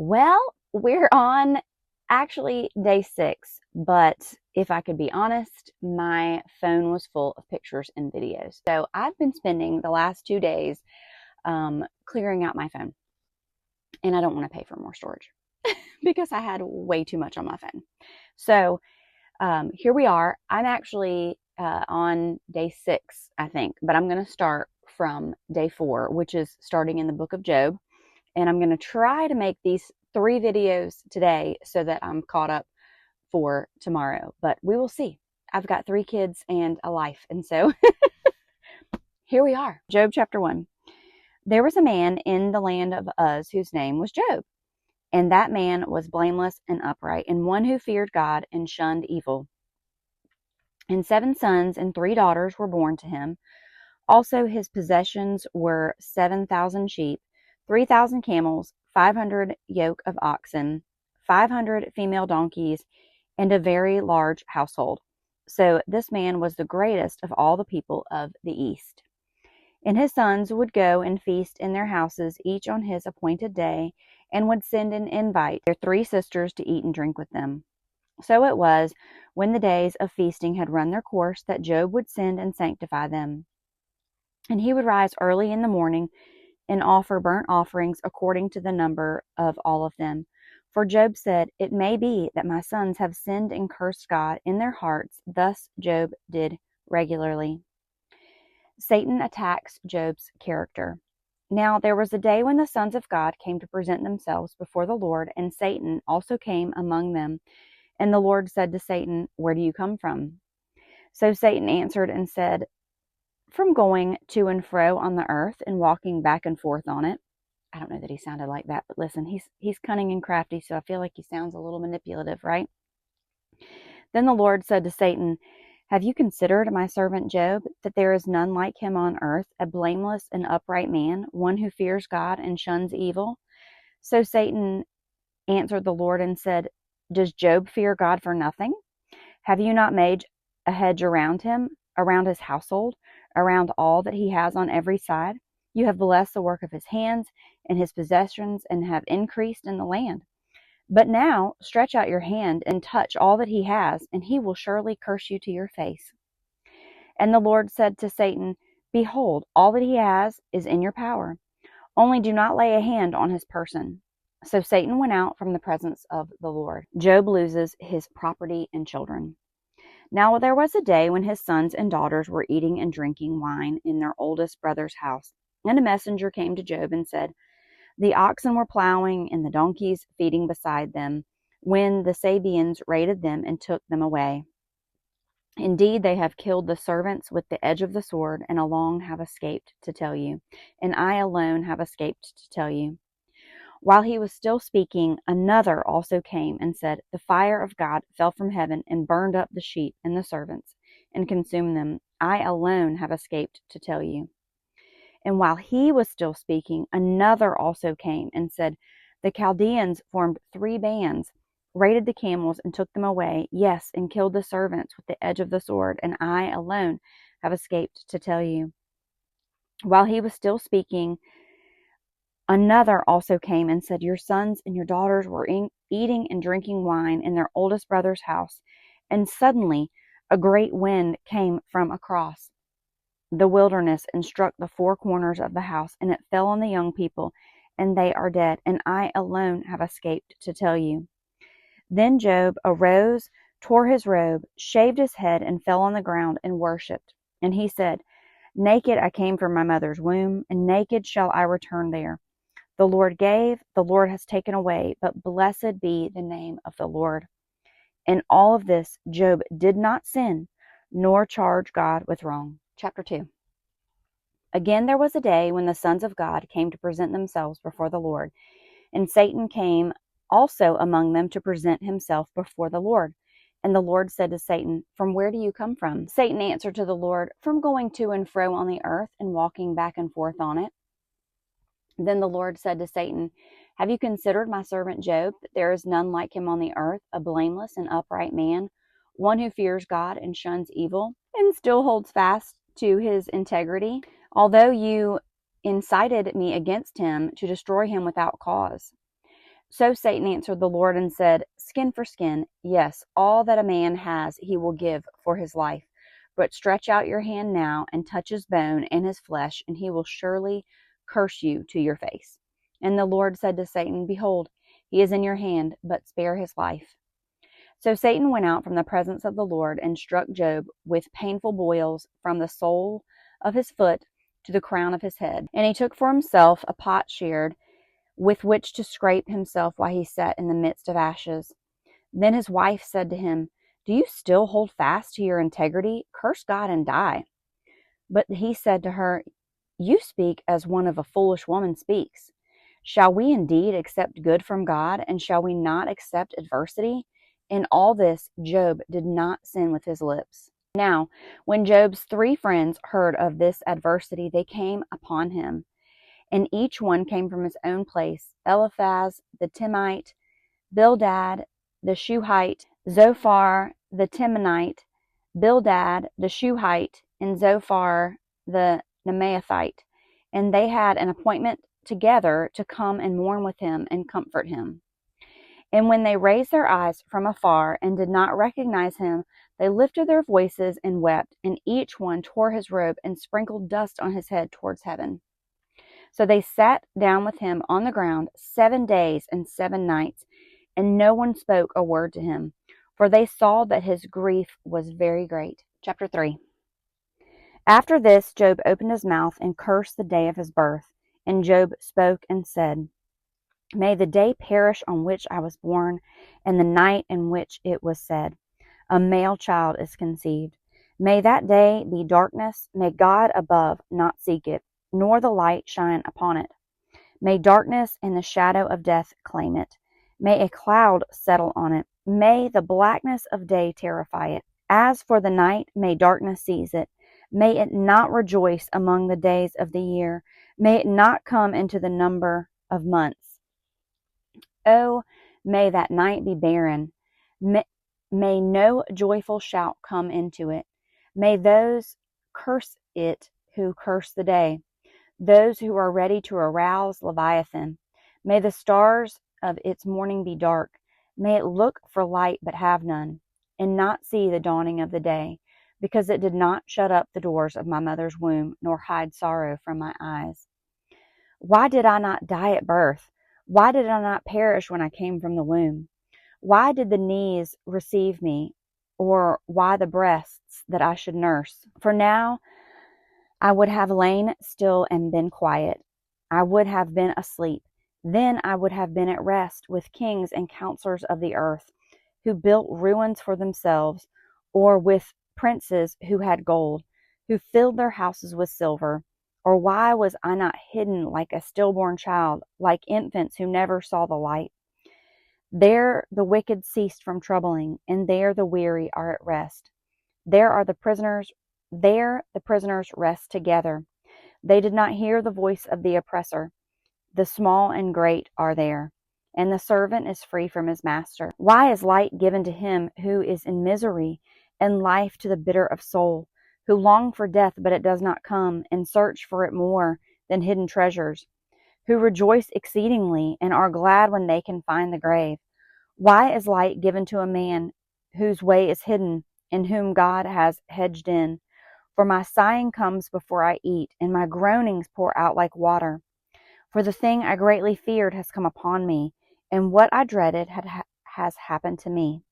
Well, we're on actually day 6, but if I could be honest, my phone was full of pictures and videos. So I've been spending the last 2 days clearing out my phone, and I don't want to pay for more storage because I had way too much on my phone. So here we are. I'm actually on day 6, I think, but I'm going to start from day 4, which is starting in the book of Job. And I'm going to try to make these 3 videos today so that I'm caught up for tomorrow. But we will see. I've got 3 kids and a life. And so here we are. Job chapter 1. There was a man in the land of Uz whose name was Job. And that man was blameless and upright, and one who feared God and shunned evil. And 7 sons and 3 daughters were born to him. Also his possessions were 7,000 sheep, 3,000 camels, 500 yoke of oxen, 500 female donkeys, and a very large household. So this man was the greatest of all the people of the East. And his sons would go and feast in their houses, each on his appointed day, and would send and invite their 3 sisters to eat and drink with them. So it was, when the days of feasting had run their course, that Job would send and sanctify them. And he would rise early in the morning and offer burnt offerings according to the number of all of them. For Job said, "It may be that my sons have sinned and cursed God in their hearts." Thus Job did regularly. Satan attacks Job's character. Now there was a day when the sons of God came to present themselves before the Lord, and Satan also came among them. And the Lord said to Satan, "Where do you come from?" So Satan answered and said, "From going to and fro on the earth and walking back and forth on it." I don't know that he sounded like that, but listen, he's cunning and crafty, so I feel like he sounds a little manipulative, right? Then the Lord said to Satan, "Have you considered my servant Job, that there is none like him on earth, a blameless and upright man, one who fears God and shuns evil?" So Satan answered the Lord and said, "Does Job fear God for nothing? Have you not made a hedge around him, around his household, around all that he has on every side? You have blessed the work of his hands, and his possessions, and have increased in the land. But now stretch out your hand and touch all that he has, and he will surely curse you to your face." And the Lord said to Satan, "Behold, all that he has is in your power. Only do not lay a hand on his person." So Satan went out from the presence of the Lord. Job loses his property and children. Now there was a day when his sons and daughters were eating and drinking wine in their oldest brother's house. And a messenger came to Job and said, "The oxen were plowing and the donkeys feeding beside them, when the Sabeans raided them and took them away. Indeed, they have killed the servants with the edge of the sword, and alone have escaped to tell you. And I alone have escaped to tell you." While he was still speaking, another also came and said, "The fire of God fell from heaven and burned up the sheep and the servants and consumed them. I alone have escaped to tell you." And while he was still speaking, another also came and said, "The Chaldeans formed 3 bands, raided the camels and took them away, yes, and killed the servants with the edge of the sword, and I alone have escaped to tell you." While he was still speaking, another also came and said, "Your sons and your daughters were eating and drinking wine in their oldest brother's house, and suddenly a great wind came from across the wilderness and struck the 4 corners of the house, and it fell on the young people, and they are dead, and I alone have escaped to tell you." Then Job arose, tore his robe, shaved his head, and fell on the ground and worshipped. And he said, "Naked I came from my mother's womb, and naked shall I return there. The Lord gave, the Lord has taken away, but blessed be the name of the Lord." In all of this, Job did not sin, nor charge God with wrong. Chapter 2. Again there was a day when the sons of God came to present themselves before the Lord, and Satan came also among them to present himself before the Lord. And the Lord said to Satan, "From where do you come from?" Satan answered to the Lord, "From going to and fro on the earth and walking back and forth on it." Then the Lord said to Satan, "Have you considered my servant Job, that there is none like him on the earth, a blameless and upright man, one who fears God and shuns evil, and still holds fast to his integrity, although you incited me against him to destroy him without cause? So Satan answered the Lord and said, Skin for skin, yes, all that a man has he will give for his life. But stretch out your hand now and touch his bone and his flesh, and he will surely curse you to your face. And the Lord said to Satan, Behold, he is in your hand, but spare his life. So Satan went out from the presence of the Lord and struck Job with painful boils from the sole of his foot to the crown of his head. And he took for himself a potsherd with which to scrape himself while he sat in the midst of ashes. Then his wife said to him, Do you still hold fast to your integrity? Curse God and die. But he said to her, You speak as one of a foolish woman speaks. Shall we indeed accept good from God, and shall we not accept adversity? In all this, Job did not sin with his lips. Now, when Job's 3 friends heard of this adversity, they came upon him, and each one came from his own place: Eliphaz the Timnite, Bildad the Shuhite, Zophar the Temanite, Bildad the Shuhite, and Zophar the Naamathite. And they had an appointment together to come and mourn with him and comfort him. And when they raised their eyes from afar and did not recognize him, they lifted their voices and wept, and each one tore his robe and sprinkled dust on his head towards heaven. So they sat down with him on the ground 7 days and 7 nights, and no one spoke a word to him, for they saw that his grief was very great. Chapter 3. After this, Job opened his mouth and cursed the day of his birth. And Job spoke and said, May the day perish on which I was born, and the night in which it was said, A male child is conceived. May that day be darkness. May God above not seek it, nor the light shine upon it. May darkness and the shadow of death claim it. May a cloud settle on it. May the blackness of day terrify it. As for the night, may darkness seize it. May it not rejoice among the days of the year. May it not come into the number of months. Oh, may that night be barren. May no joyful shout come into it. May those curse it who curse the day, those who are ready to arouse Leviathan. May the stars of its morning be dark. May it look for light but have none, and not see the dawning of the day, because it did not shut up the doors of my mother's womb, nor hide sorrow from my eyes. Why did I not die at birth? Why did I not perish when I came from the womb? Why did the knees receive me, or why the breasts that I should nurse? For now I would have lain still and been quiet. I would have been asleep. Then I would have been at rest with kings and counselors of the earth, who built ruins for themselves, or with princes who had gold, who filled their houses with silver. Or why was I not hidden like a stillborn child, like infants who never saw the light? There the wicked ceased from troubling, and there the weary are at rest. There the prisoners rest together. They did not hear the voice of the oppressor. The small and great are there, and the servant is free from his master. Why is light given to him who is in misery, and life to the bitter of soul, who long for death, but it does not come, and search for it more than hidden treasures, who rejoice exceedingly, and are glad when they can find the grave? Why is light given to a man whose way is hidden, and whom God has hedged in? For my sighing comes before I eat, and my groanings pour out like water. For the thing I greatly feared has come upon me, and what I dreaded has happened to me.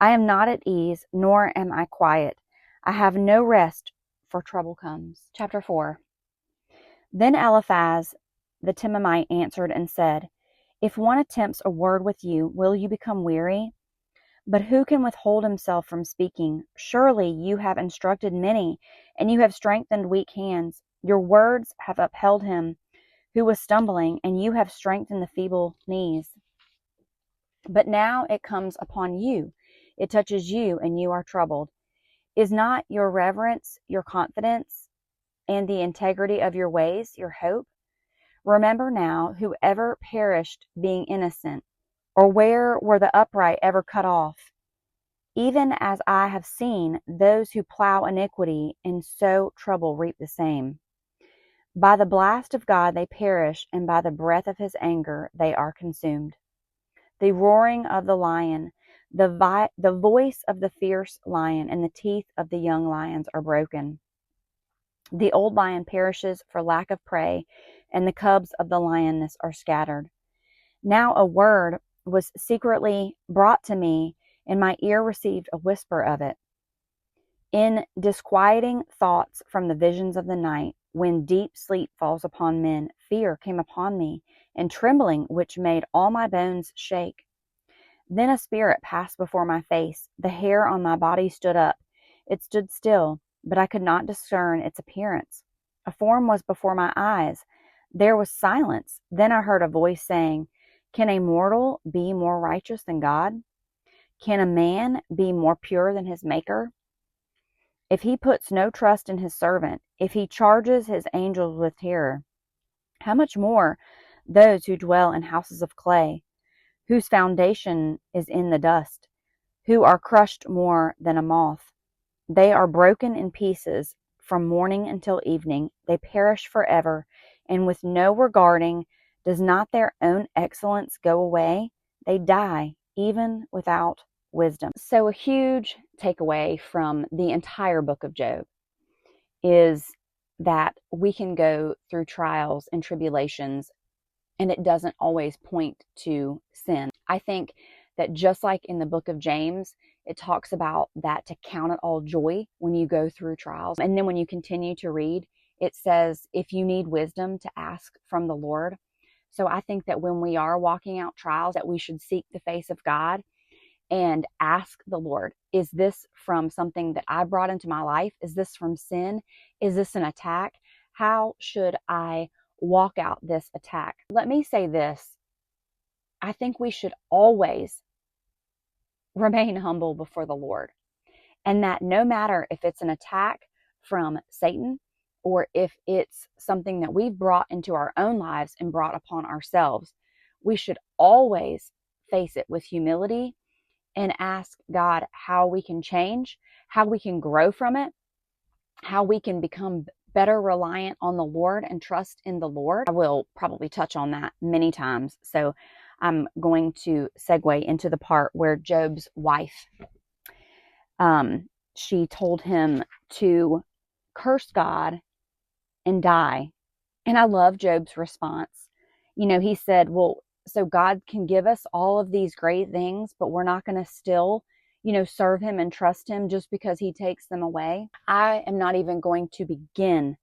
I am not at ease, nor am I quiet. I have no rest, for trouble comes. Chapter 4. Then Eliphaz the Temanite answered and said, If one attempts a word with you, will you become weary? But who can withhold himself from speaking? Surely you have instructed many, and you have strengthened weak hands. Your words have upheld him who was stumbling, and you have strengthened the feeble knees. But now it comes upon you. It touches you, and you are troubled. Is not your reverence, your confidence, and the integrity of your ways your hope? Remember now, whoever perished being innocent, or where were the upright ever cut off? Even as I have seen, those who plow iniquity and sow trouble reap the same. By the blast of God they perish, and by the breath of his anger they are consumed. the roaring of the lion, the voice of the fierce lion, and the teeth of the young lions are broken. The old lion perishes for lack of prey, and the cubs of the lioness are scattered. Now a word was secretly brought to me, and my ear received a whisper of it. In disquieting thoughts from the visions of the night, when deep sleep falls upon men, fear came upon me, and trembling which made all my bones shake. Then a spirit passed before my face. The hair on my body stood up. It stood still, but I could not discern its appearance. A form was before my eyes. There was silence. Then I heard a voice saying, "Can a mortal be more righteous than God? Can a man be more pure than his Maker? If he puts no trust in his servant, if he charges his angels with terror, how much more those who dwell in houses of clay, whose foundation is in the dust, who are crushed more than a moth? They are broken in pieces from morning until evening. They perish forever, and with no regarding, does not their own excellence go away? They die, even without wisdom." So a huge takeaway from the entire book of Job is that we can go through trials and tribulations, and it doesn't always point to sin. I think that just like in the book of James, it talks about that to count it all joy when you go through trials. And then when you continue to read, it says, if you need wisdom, to ask from the Lord. So I think that when we are walking out trials, that we should seek the face of God and ask the Lord, is this from something that I brought into my life? Is this from sin? Is this an attack? How should I walk out this attack? Let me say this. I think we should always remain humble before the Lord. And that no matter if it's an attack from Satan or if it's something that we've brought into our own lives and brought upon ourselves, we should always face it with humility and ask God how we can change, how we can grow from it, how we can become better reliant on the Lord and trust in the Lord. I will probably touch on that many times. So I'm going to segue into the part where Job's wife, she told him to curse God and die. And I love Job's response. You know, he said, well, so God can give us all of these great things, but we're not going to still, serve him and trust him just because he takes them away. I am not even going to begin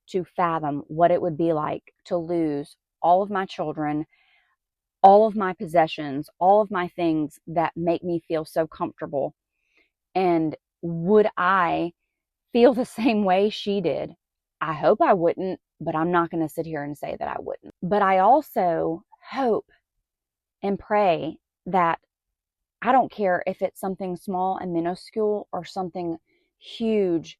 to fathom what it would be like to lose all of my children, all of my possessions, all of my things that make me feel so comfortable. And would I feel the same way she did? I hope I wouldn't, but I'm not going to sit here and say that I wouldn't. But I also hope and pray that I don't care if it's something small and minuscule or something huge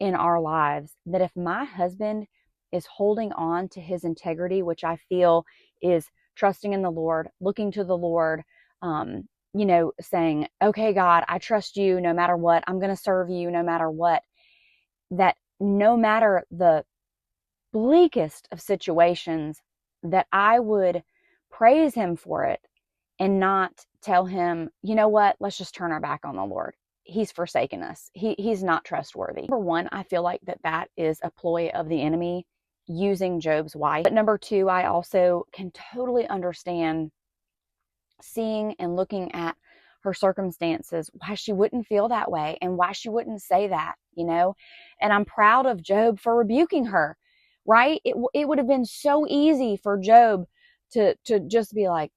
in our lives, that if my husband is holding on to his integrity, which I feel is trusting in the Lord, looking to the Lord, saying, okay, God, I trust you no matter what. I'm going to serve you no matter what. That no matter the bleakest of situations, that I would praise him for it and not tell him, you know what, let's just turn our back on the Lord. He's forsaken us. He's not trustworthy. Number one, I feel like that is a ploy of the enemy using Job's wife. But number two, I also can totally understand seeing and looking at her circumstances, why she wouldn't feel that way and why she wouldn't say that, and I'm proud of Job for rebuking her, right? It would have been so easy for Job to just be like,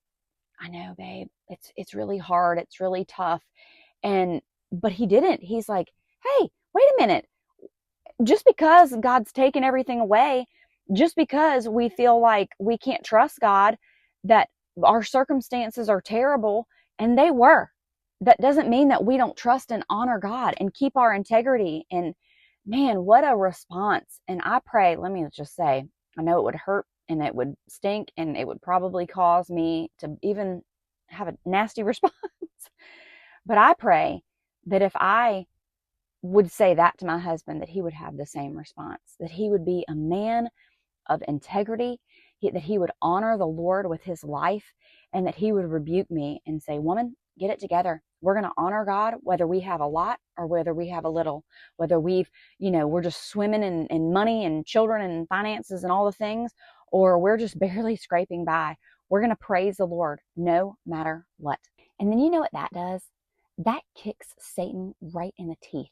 I know, babe, it's really hard. It's really tough. But he didn't. He's like, hey, wait a minute. Just because God's taken everything away, just because we feel like we can't trust God, that our circumstances are terrible, and they were, that doesn't mean that we don't trust and honor God and keep our integrity. And man, what a response. And I pray, let me just say, I know it would hurt and it would stink and it would probably cause me to even have a nasty response. But I pray that if I would say that to my husband, that he would have the same response, that he would be a man of integrity. that he would honor the Lord with his life, and that he would rebuke me and say, woman, get it together. We're going to honor God, whether we have a lot or whether we have a little, whether we're just swimming in money and children and finances and all the things, or we're just barely scraping by. We're going to praise the Lord no matter what. And then you know what that does? That kicks Satan right in the teeth,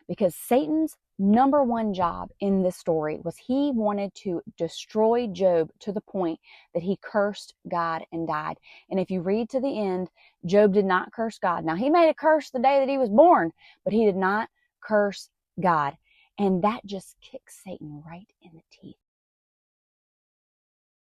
because Satan's number one job in this story was he wanted to destroy Job to the point that he cursed God and died. And if you read to the end, Job did not curse God. Now, he made a curse the day that he was born, but he did not curse God. And that just kicks Satan right in the teeth.